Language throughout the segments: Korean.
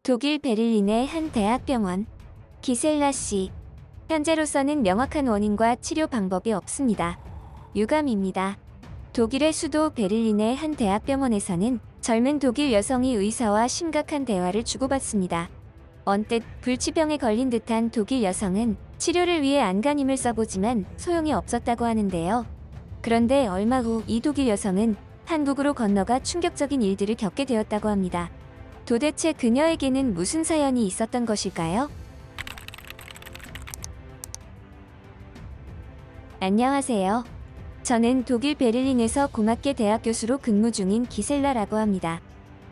독일 베를린의 한 대학병원. 기셀라 씨. 현재로서는 명확한 원인과 치료 방법이 없습니다. 유감입니다. 독일의 수도 베를린의 한 대학병원에서는 젊은 독일 여성이 의사와 심각한 대화를 주고받습니다. 언뜻 불치병에 걸린 듯한 독일 여성은 치료를 위해 안간힘을 써보지만 소용이 없었다고 하는데요. 그런데 얼마 후 이 독일 여성은 한국으로 건너가 충격적인 일들을 겪게 되었다고 합니다. 도대체 그녀에게는 무슨 사연이 있었던 것일까요? 안녕하세요. 저는 독일 베를린에서 공학계 대학 교수로 근무 중인 기셀라라고 합니다.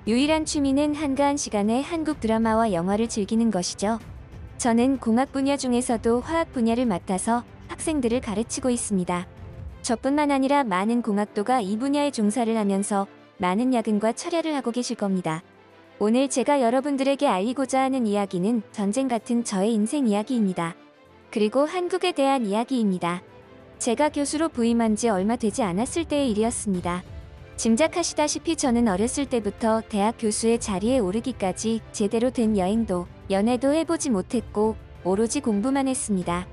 유일한 취미는 한가한 시간에 한국 드라마와 영화를 즐기는 것이죠. 저는 공학 분야 중에서도 화학 분야를 맡아서 학생들을 가르치고 있습니다. 저뿐만 아니라 많은 공학도가 이 분야에 종사를 하면서 많은 야근과 철야를 하고 계실 겁니다. 오늘 제가 여러분들에게 알리고자 하는 이야기는 전쟁 같은 저의 인생 이야기입니다. 그리고 한국에 대한 이야기입니다. 제가 교수로 부임한 지 얼마 되지 않았을 때의 일이었습니다. 짐작하시다시피 저는 어렸을 때부터 대학 교수의 자리에 오르기까지 제대로 된 여행도 연애도 해보지 못했고 오로지 공부만 했습니다.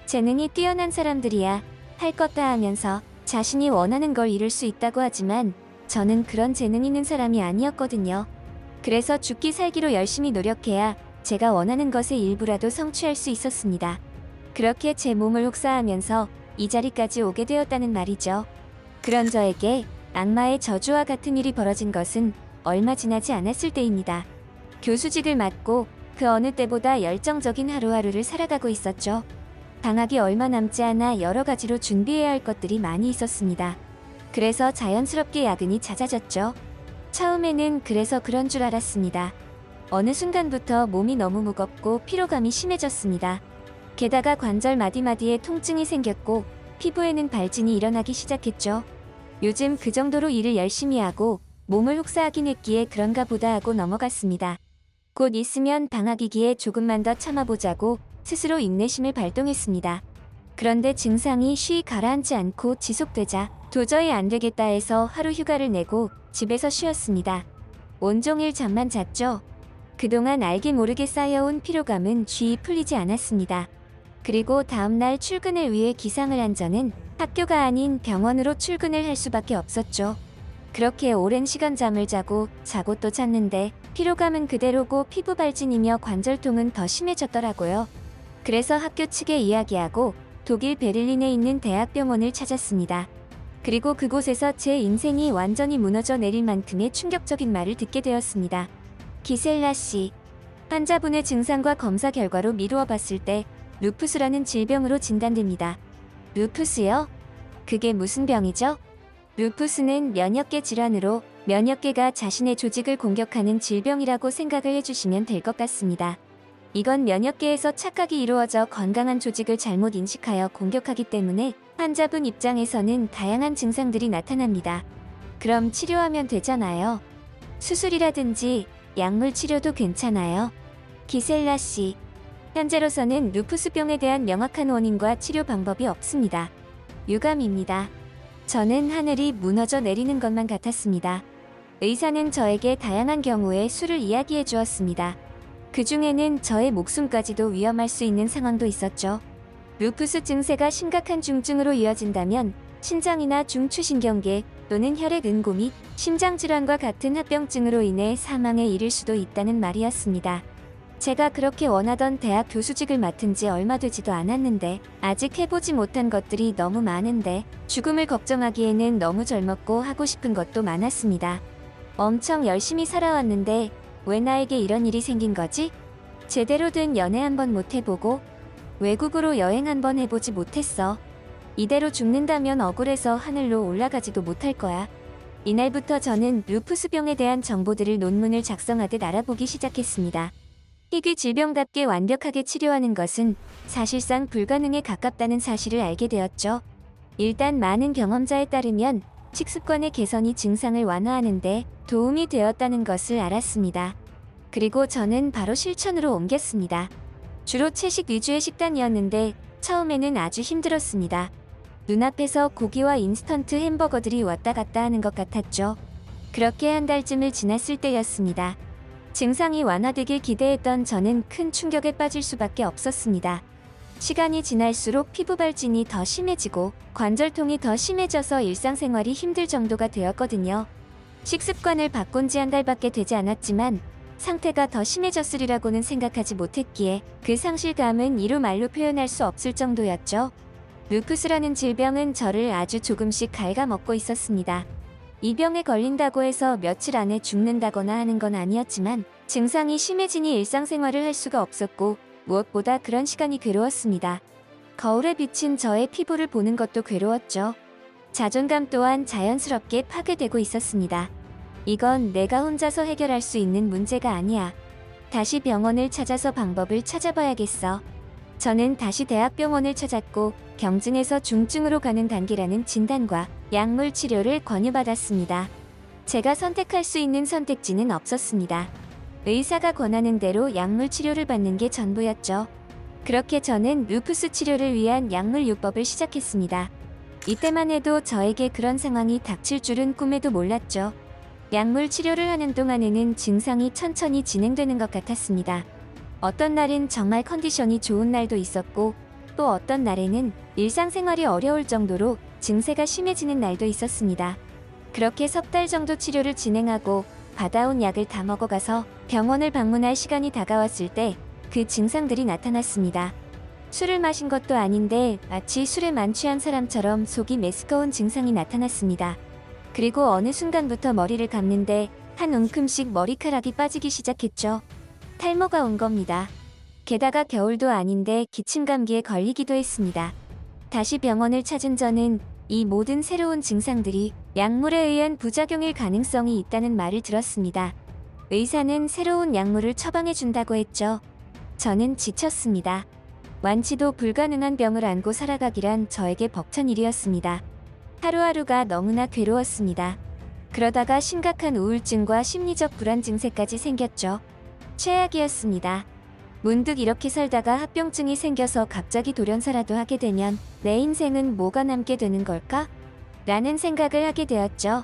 재능이 뛰어난 사람들이야 할 것 다 하면서 자신이 원하는 걸 이룰 수 있다고 하지만 저는 그런 재능 있는 사람이 아니었거든요. 그래서 죽기 살기로 열심히 노력해야 제가 원하는 것의 일부라도 성취할 수 있었습니다. 그렇게 제 몸을 혹사하면서 이 자리까지 오게 되었다는 말이죠. 그런 저에게 악마의 저주와 같은 일이 벌어진 것은 얼마 지나지 않았을 때입니다. 교수직을 맡고 그 어느 때보다 열정적인 하루하루를 살아가고 있었죠. 방학이 얼마 남지 않아 여러 가지로 준비해야 할 것들이 많이 있었습니다. 그래서 자연스럽게 야근이 잦아졌죠. 처음에는 그래서 그런 줄 알았습니다. 어느 순간부터 몸이 너무 무겁고 피로감이 심해졌습니다. 게다가 관절 마디마디에 통증이 생겼고 피부에는 발진이 일어나기 시작했죠. 요즘 그 정도로 일을 열심히 하고 몸을 혹사하긴 했기에 그런가 보다 하고 넘어갔습니다. 곧 있으면 방학이기에 조금만 더 참아보자고 스스로 인내심을 발동했습니다. 그런데 증상이 쉬이 가라앉지 않고 지속되자 도저히 안 되겠다 해서 하루 휴가를 내고 집에서 쉬었습니다. 온종일 잠만 잤죠. 그동안 알게 모르게 쌓여온 피로감은 쉬이 풀리지 않았습니다. 그리고 다음날 출근을 위해 기상을 한 저는 학교가 아닌 병원으로 출근을 할 수밖에 없었죠. 그렇게 오랜 시간 잠을 자고 또 잤는데 피로감은 그대로고 피부 발진이며 관절통은 더 심해졌더라고요. 그래서 학교 측에 이야기하고 독일 베를린에 있는 대학병원을 찾았습니다. 그리고 그곳에서 제 인생이 완전히 무너져 내릴 만큼의 충격적인 말을 듣게 되었습니다. 기셀라 씨, 환자분의 증상과 검사 결과로 미루어 봤을 때 루푸스라는 질병으로 진단됩니다. 루푸스요? 그게 무슨 병이죠? 루푸스는 면역계 질환으로 면역계가 자신의 조직을 공격하는 질병이라고 생각을 해주시면 될 것 같습니다. 이건 면역계에서 착각이 이루어져 건강한 조직을 잘못 인식하여 공격하기 때문에 환자분 입장에서는 다양한 증상들이 나타납니다. 그럼 치료하면 되잖아요. 수술이라든지 약물 치료도 괜찮아요. 기셀라 씨, 현재로서는 루푸스병에 대한 명확한 원인과 치료 방법이 없습니다. 유감입니다. 저는 하늘이 무너져 내리는 것만 같았습니다. 의사는 저에게 다양한 경우의 수를 이야기해 주었습니다. 그 중에는 저의 목숨까지도 위험할 수 있는 상황도 있었죠. 루푸스 증세가 심각한 중증으로 이어진다면 신장이나 중추신경계 또는 혈액 응고 및 심장질환과 같은 합병증으로 인해 사망에 이를 수도 있다는 말이었습니다. 제가 그렇게 원하던 대학 교수직을 맡은 지 얼마 되지도 않았는데 아직 해보지 못한 것들이 너무 많은데 죽음을 걱정하기에는 너무 젊었고 하고 싶은 것도 많았습니다. 엄청 열심히 살아왔는데 왜 나에게 이런 일이 생긴 거지? 제대로 된 연애 한번 못 해보고 외국으로 여행 한번 해보지 못했어. 이대로 죽는다면 억울해서 하늘로 올라가지도 못할 거야. 이날부터 저는 루푸스병에 대한 정보들을 논문을 작성하듯 알아보기 시작했습니다. 희귀 질병답게 완벽하게 치료하는 것은 사실상 불가능에 가깝다는 사실을 알게 되었죠. 일단 많은 경험자에 따르면 식습관의 개선이 증상을 완화하는 데 도움이 되었다는 것을 알았습니다. 그리고 저는 바로 실천으로 옮겼습니다. 주로 채식 위주의 식단이었는데 처음에는 아주 힘들었습니다. 눈앞에서 고기와 인스턴트 햄버거들이 왔다 갔다 하는 것 같았죠. 그렇게 한 달쯤을 지났을 때였습니다. 증상이 완화되길 기대했던 저는 큰 충격에 빠질 수밖에 없었습니다. 시간이 지날수록 피부 발진이 더 심해지고 관절통이 더 심해져서 일상생활이 힘들 정도가 되었거든요. 식습관을 바꾼 지 한 달밖에 되지 않았지만 상태가 더 심해졌으리라고는 생각하지 못했기에 그 상실감은 이루 말로 표현할 수 없을 정도였죠. 루푸스라는 질병은 저를 아주 조금씩 갉아먹고 있었습니다. 이 병에 걸린다고 해서 며칠 안에 죽는다거나 하는 건 아니었지만 증상이 심해지니 일상생활을 할 수가 없었고 무엇보다 그런 시간이 괴로웠습니다. 거울에 비친 저의 피부를 보는 것도 괴로웠죠. 자존감 또한 자연스럽게 파괴되고 있었습니다. 이건 내가 혼자서 해결할 수 있는 문제가 아니야. 다시 병원을 찾아서 방법을 찾아봐야겠어. 저는 다시 대학병원을 찾았고 경증에서 중증으로 가는 단계라는 진단과 약물 치료를 권유받았습니다. 제가 선택할 수 있는 선택지는 없었습니다. 의사가 권하는 대로 약물 치료를 받는 게 전부였죠. 그렇게 저는 루푸스 치료를 위한 약물 요법을 시작했습니다. 이때만 해도 저에게 그런 상황이 닥칠 줄은 꿈에도 몰랐죠. 약물 치료를 하는 동안에는 증상이 천천히 진행되는 것 같았습니다. 어떤 날은 정말 컨디션이 좋은 날도 있었고 또 어떤 날에는 일상생활이 어려울 정도로 증세가 심해지는 날도 있었습니다. 그렇게 석 달 정도 치료를 진행하고 받아온 약을 다 먹어가서 병원을 방문할 시간이 다가왔을 때 그 증상들이 나타났습니다. 술을 마신 것도 아닌데 마치 술에 만취한 사람처럼 속이 메스꺼운 증상이 나타났습니다. 그리고 어느 순간부터 머리를 감는데 한 움큼씩 머리카락이 빠지기 시작했죠. 탈모가 온 겁니다. 게다가 겨울도 아닌데 기침 감기에 걸리기도 했습니다. 다시 병원을 찾은 저는 이 모든 새로운 증상들이 약물에 의한 부작용일 가능성이 있다는 말을 들었습니다. 의사는 새로운 약물을 처방해 준다고 했죠. 저는 지쳤습니다. 완치도 불가능한 병을 안고 살아가기란 저에게 벅찬 일이었습니다. 하루하루가 너무나 괴로웠습니다. 그러다가 심각한 우울증과 심리적 불안 증세까지 생겼죠. 최악이었습니다. 문득 이렇게 살다가 합병증이 생겨서 갑자기 돌연사라도 하게 되면 내 인생은 뭐가 남게 되는 걸까? 라는 생각을 하게 되었죠.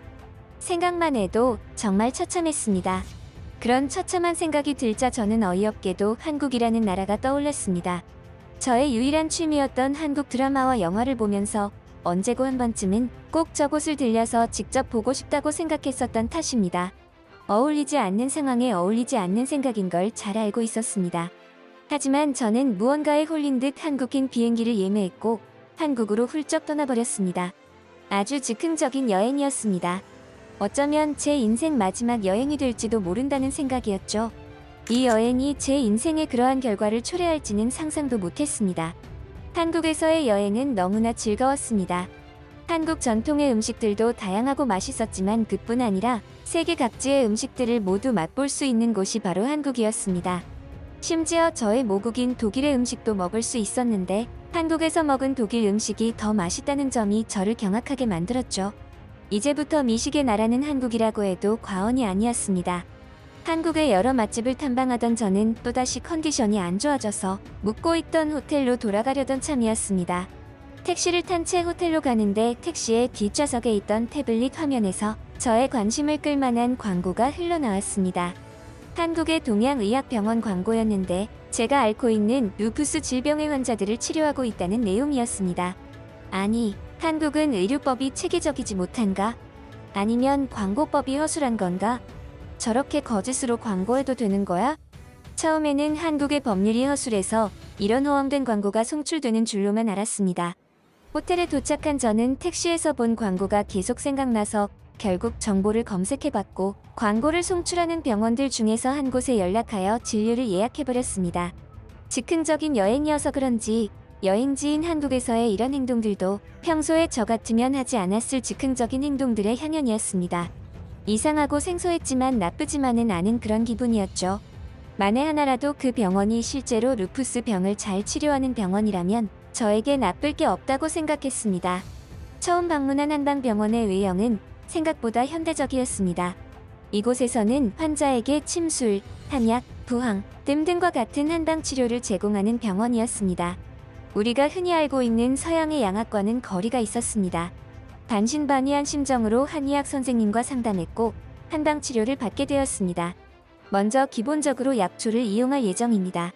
생각만 해도 정말 처참했습니다. 그런 처참한 생각이 들자 저는 어이없게도 한국이라는 나라가 떠올랐습니다. 저의 유일한 취미였던 한국 드라마와 영화를 보면서 언제고 한 번쯤은 꼭 저곳을 들려서 직접 보고 싶다고 생각했었던 탓입니다. 어울리지 않는 상황에 어울리지 않는 생각인 걸 잘 알고 있었습니다. 하지만 저는 무언가에 홀린 듯 한국행 비행기를 예매했고 한국으로 훌쩍 떠나버렸습니다. 아주 즉흥적인 여행이었습니다. 어쩌면 제 인생 마지막 여행이 될지도 모른다는 생각이었죠. 이 여행이 제 인생에 그러한 결과를 초래할지는 상상도 못했습니다. 한국에서의 여행은 너무나 즐거웠습니다. 한국 전통의 음식들도 다양하고 맛있었지만 그뿐 아니라 세계 각지의 음식들을 모두 맛볼 수 있는 곳이 바로 한국이었습니다. 심지어 저의 모국인 독일의 음식도 먹을 수 있었는데 한국에서 먹은 독일 음식이 더 맛있다는 점이 저를 경악하게 만들었죠. 이제부터 미식의 나라는 한국이라고 해도 과언이 아니었습니다. 한국의 여러 맛집을 탐방하던 저는 또다시 컨디션이 안 좋아져서 묵고 있던 호텔로 돌아가려던 참이었습니다. 택시를 탄 채 호텔로 가는데 택시의 뒷좌석에 있던 태블릿 화면에서 저의 관심을 끌만한 광고가 흘러나왔습니다. 한국의 동양의학병원 광고였는데 제가 앓고 있는 루푸스 질병의 환자들을 치료하고 있다는 내용이었습니다. 아니, 한국은 의료법이 체계적이지 못한가? 아니면 광고법이 허술한 건가? 저렇게 거짓으로 광고해도 되는 거야? 처음에는 한국의 법률이 허술해서 이런 호황된 광고가 송출되는 줄로만 알았습니다. 호텔에 도착한 저는 택시에서 본 광고가 계속 생각나서 결국 정보를 검색해봤고 광고를 송출하는 병원들 중에서 한 곳에 연락하여 진료를 예약해버렸습니다. 즉흥적인 여행이어서 그런지 여행지인 한국에서의 이런 행동들도 평소에 저 같으면 하지 않았을 즉흥적인 행동들의 향연이었습니다. 이상하고 생소했지만 나쁘지만은 않은 그런 기분이었죠. 만에 하나라도 그 병원이 실제로 루푸스 병을 잘 치료하는 병원이라면 저에게 나쁠 게 없다고 생각했습니다. 처음 방문한 한방병원의 외형은 생각보다 현대적이었습니다. 이곳에서는 환자에게 침술, 한약, 부항 등등과 같은 한방 치료를 제공하는 병원이었습니다. 우리가 흔히 알고 있는 서양의 양악과는 거리가 있었습니다. 반신반의한 심정으로 한의학 선생님과 상담했고 한방 치료를 받게 되었습니다. 먼저 기본적으로 약초를 이용할 예정입니다.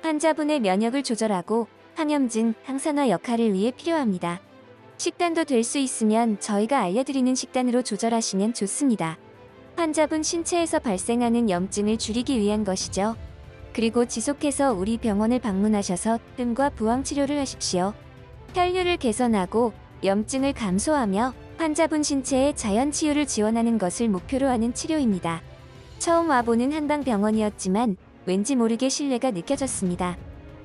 환자분의 면역을 조절하고 항염증, 항산화 역할을 위해 필요합니다. 식단도 될 수 있으면 저희가 알려드리는 식단으로 조절하시면 좋습니다. 환자분 신체에서 발생하는 염증을 줄이기 위한 것이죠. 그리고 지속해서 우리 병원을 방문하셔서 뜸과 부항 치료를 하십시오. 혈류를 개선하고 염증을 감소하며 환자분 신체의 자연 치유를 지원하는 것을 목표로 하는 치료입니다. 처음 와보는 한방병원이었지만 왠지 모르게 신뢰가 느껴졌습니다.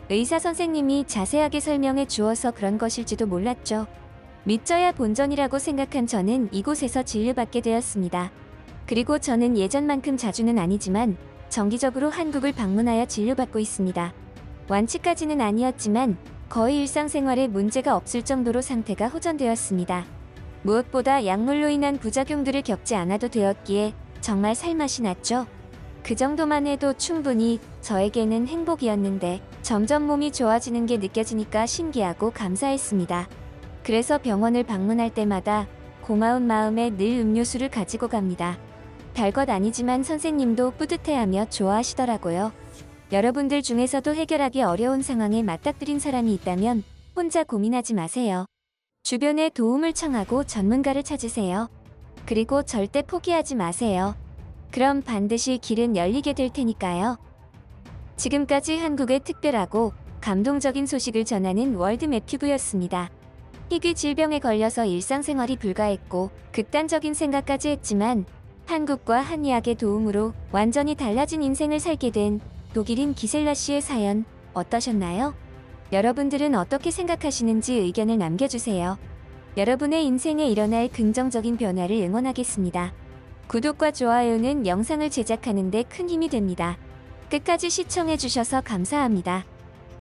의사 선생님이 자세하게 설명해 주어서 그런 것일지도 몰랐죠. 믿져야 본전이라고 생각한 저는 이곳에서 진료받게 되었습니다. 그리고 저는 예전만큼 자주는 아니지만 정기적으로 한국을 방문하여 진료받고 있습니다. 완치까지는 아니었지만 거의 일상생활에 문제가 없을 정도로 상태가 호전되었습니다. 무엇보다 약물로 인한 부작용들을 겪지 않아도 되었기에 정말 살맛이 났죠. 그 정도만 해도 충분히 저에게는 행복이었는데 점점 몸이 좋아지는 게 느껴지니까 신기하고 감사했습니다. 그래서 병원을 방문할 때마다 고마운 마음에 늘 음료수를 가지고 갑니다. 별것 아니지만 선생님도 뿌듯해하며 좋아하시더라고요. 여러분들 중에서도 해결하기 어려운 상황에 맞닥뜨린 사람이 있다면 혼자 고민하지 마세요. 주변에 도움을 청하고 전문가를 찾으세요. 그리고 절대 포기하지 마세요. 그럼 반드시 길은 열리게 될 테니까요. 지금까지 한국의 특별하고 감동적인 소식을 전하는 월드맵튜브였습니다. 희귀 질병에 걸려서 일상생활이 불가했고 극단적인 생각까지 했지만 한국과 한의학의 도움으로 완전히 달라진 인생을 살게 된 독일인 기셀라 씨의 사연 어떠셨나요? 여러분들은 어떻게 생각하시는지 의견을 남겨주세요. 여러분의 인생에 일어날 긍정적인 변화를 응원하겠습니다. 구독과 좋아요는 영상을 제작하는 데 큰 힘이 됩니다. 끝까지 시청해주셔서 감사합니다.